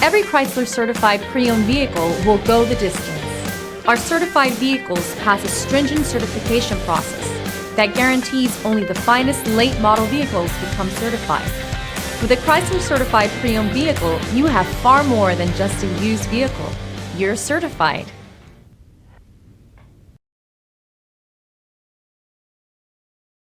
every Chrysler certified pre-owned vehicle will go the distance. Our certified vehicles pass a stringent certification process that guarantees only the finest late model vehicles become certified. With a Chrysler certified pre-owned vehicle, you have far more than just a used vehicle. You're certified.